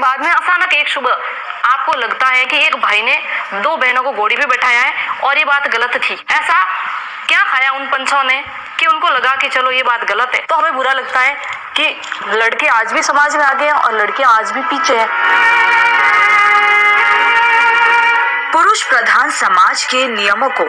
बाद में अचानक एक सुबह आपको लगता है कि एक भाई ने दो बहनों को घोड़ी पे बैठाया है और ये बात गलत थी। ऐसा क्या खाया उन पंचों ने कि उनको लगा कि चलो ये बात गलत है। तो हमें बुरा लगता है कि लड़के आज भी समाज में आगे हैं और लड़कियां आज भी पीछे हैं। पुरुष प्रधान समाज के नियमों को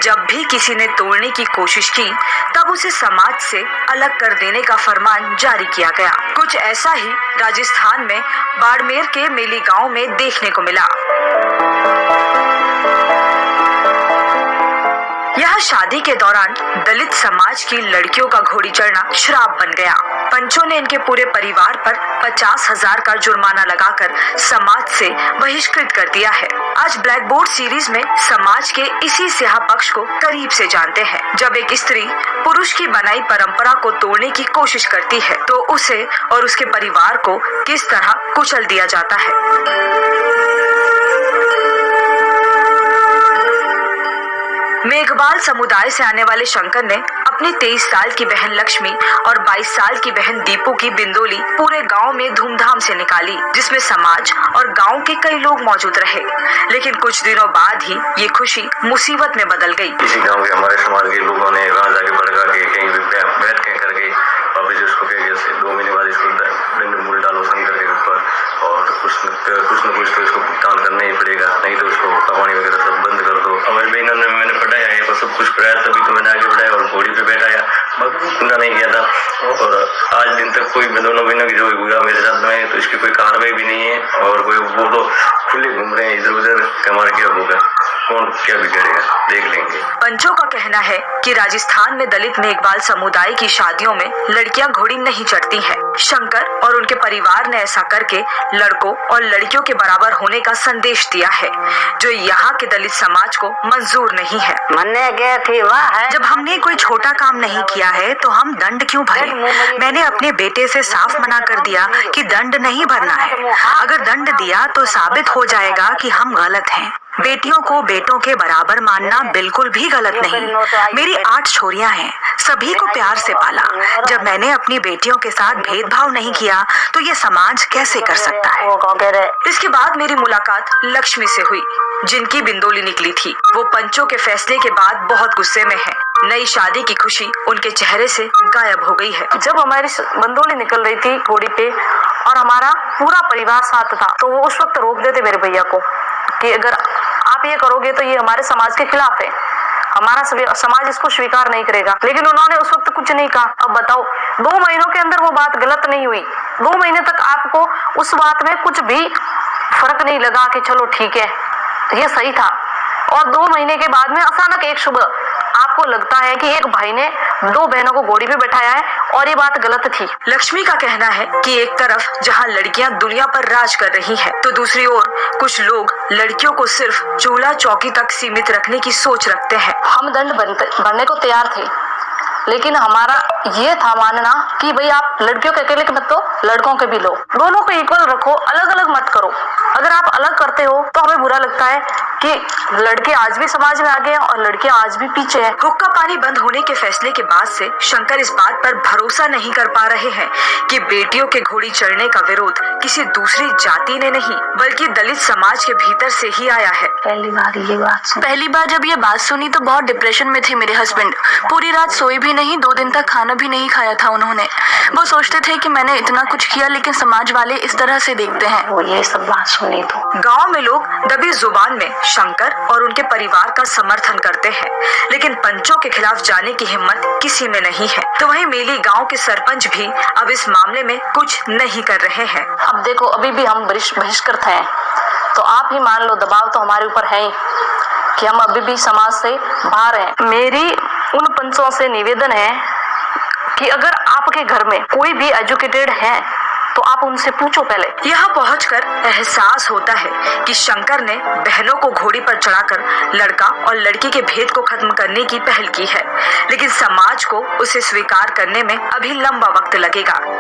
जब भी किसी ने तोड़ने की कोशिश की तब उसे समाज से अलग कर देने का फरमान जारी किया गया। कुछ ऐसा ही राजस्थान में बाड़मेर के मेली गांव में देखने को मिला। यहाँ शादी के दौरान दलित समाज की लड़कियों का घोड़ी चढ़ना श्राप बन गया। पंचों ने इनके पूरे परिवार पर 50,000 का जुर्माना लगाकर समाज से बहिष्कृत कर दिया है। आज ब्लैक बोर्ड सीरीज में समाज के इसी स्याह पक्ष को करीब से जानते हैं। जब एक स्त्री पुरुष की बनाई परंपरा को तोड़ने की कोशिश करती है तो उसे और उसके परिवार को किस तरह कुचल दिया जाता है। मेघवाल समुदाय से आने वाले शंकर ने अपनी 23 साल की बहन लक्ष्मी और 22 साल की बहन दीपू की बिंदोली पूरे गांव में धूमधाम से निकाली, जिसमें समाज और गांव के कई लोग मौजूद रहे। लेकिन कुछ दिनों बाद ही ये खुशी मुसीबत में बदल गई। इसी गांव के हमारे समाज के लोगों ने वहाँ जाके भड़का के कहीं बैठ के करके वापिस उसको कह 2 महीने बाद इसको दंड मूल डालो शंकर के ऊपर और कुछ न कुछ तो इसको भुगतान करना ही पड़ेगा, नहीं तो उसको कमानी वगैरह सब बंद कर दो। हमारी बहनों ने मैंने पढ़ाया है, सब कुछ पढ़ाया, तभी तो मैंने आगे बढ़ाया और घोड़ी पे बैठाया, पूरा नहीं किया था। और आज दिन तक कोई दोनों बहनों की जो हुआ मेरे साथ में तो इसकी कोई कार्रवाई भी नहीं है और कोई वो तो खुले घूम रहे हैं इधर उधर। हमारा क्या होगा, कौन क्या बिगड़ेगा, देख लेंगे। पंचों का कहना है कि राजस्थान में दलित मेघवाल समुदाय की शादियों में लड़कियां घोड़ी नहीं चढ़ती हैं। शंकर और उनके परिवार ने ऐसा करके लड़कों और लड़कियों के बराबर होने का संदेश दिया है, जो यहाँ के दलित समाज को मंजूर नहीं है। जब हमने कोई छोटा काम नहीं किया है तो हम दंड क्यों भरे? मैंने अपने बेटे से साफ मना कर दिया कि दंड नहीं भरना है। अगर दंड दिया तो साबित हो जाएगा कि हम गलत हैं। बेटियों को बेटों के बराबर मानना बिल्कुल भी गलत नहीं। मेरी 8 छोरियां हैं, सभी को प्यार से पाला। जब मैंने अपनी बेटियों के साथ भेदभाव नहीं किया तो ये समाज कैसे कर सकता है? इसके बाद मेरी मुलाकात लक्ष्मी से हुई, जिनकी बिंदोली निकली थी। वो पंचों के फैसले के बाद बहुत गुस्से में है। नई शादी की खुशी उनके चेहरे से गायब हो गई है। जब हमारी बंदोली निकल रही थी घोड़ी पे और हमारा पूरा परिवार साथ था, तो वो उस वक्त रोक देते मेरे भैया को कि अगर आप ये करोगे तो ये हमारे समाज के खिलाफ है, हमारा समाज इसको स्वीकार नहीं करेगा। लेकिन उन्होंने उस वक्त कुछ नहीं कहा। अब बताओ, 2 महीनों के अंदर वो बात गलत नहीं हुई। 2 महीने तक आपको उस बात में कुछ भी फर्क नहीं लगा कि चलो ठीक है ये सही था। और 2 महीने के बाद में अचानक एक सुबह आपको लगता है कि एक भाई ने 2 बहनों को घोड़ी पे बैठाया है और ये बात गलत थी। लक्ष्मी का कहना है कि एक तरफ जहां लड़कियां दुनिया पर राज कर रही हैं, तो दूसरी ओर कुछ लोग लड़कियों को सिर्फ चूल्हा चौकी तक सीमित रखने की सोच रखते हैं। हम दंड भरने को तैयार थे, लेकिन हमारा ये था मानना कि भाई आप लड़कियों के अकेले मत दो, लड़कों के भी लो, दोनों को इक्वल रखो, अलग अलग मत करो। अगर आप अलग करते हो तो हमें बुरा लगता है कि लड़के आज भी समाज में आगे हैं और लड़कियां आज भी पीछे हैं। हुक्का पानी बंद होने के फैसले के बाद से शंकर इस बात पर भरोसा नहीं कर पा रहे हैं कि बेटियों के घोड़ी चढ़ने का विरोध किसी दूसरी जाति ने नहीं बल्कि दलित समाज के भीतर से ही आया है। पहली बार जब ये बात सुनी तो बहुत डिप्रेशन में थे मेरे हस्बैंड। पूरी रात सोए भी नहीं, 2 दिन तक खाना भी नहीं खाया था उन्होंने। वो सोचते थे कि मैंने इतना कुछ किया लेकिन समाज वाले इस तरह से देखते हैं। वो ये सब बात सुनी तो गांव में लोग दबी जुबान में शंकर और उनके परिवार का समर्थन करते हैं, लेकिन पंचों के खिलाफ जाने की हिम्मत किसी में नहीं है। तो वहीं मेली गांव के सरपंच भी अब इस मामले में कुछ नहीं कर रहे हैं। अब देखो, अभी भी हम बहिष्कृत हैं, तो आप ही मान लो, दबाव तो हमारे ऊपर है ही कि हम अभी भी समाज से बाहर हैं। मेरी उन पंचों से निवेदन है कि अगर आपके घर में कोई भी एजुकेटेड है तो आप उनसे पूछो पहले। यहाँ पहुंचकर एहसास होता है कि शंकर ने बहनों को घोड़ी पर चढ़ाकर लड़का और लड़की के भेद को खत्म करने की पहल की है, लेकिन समाज को उसे स्वीकार करने में अभी लंबा वक्त लगेगा।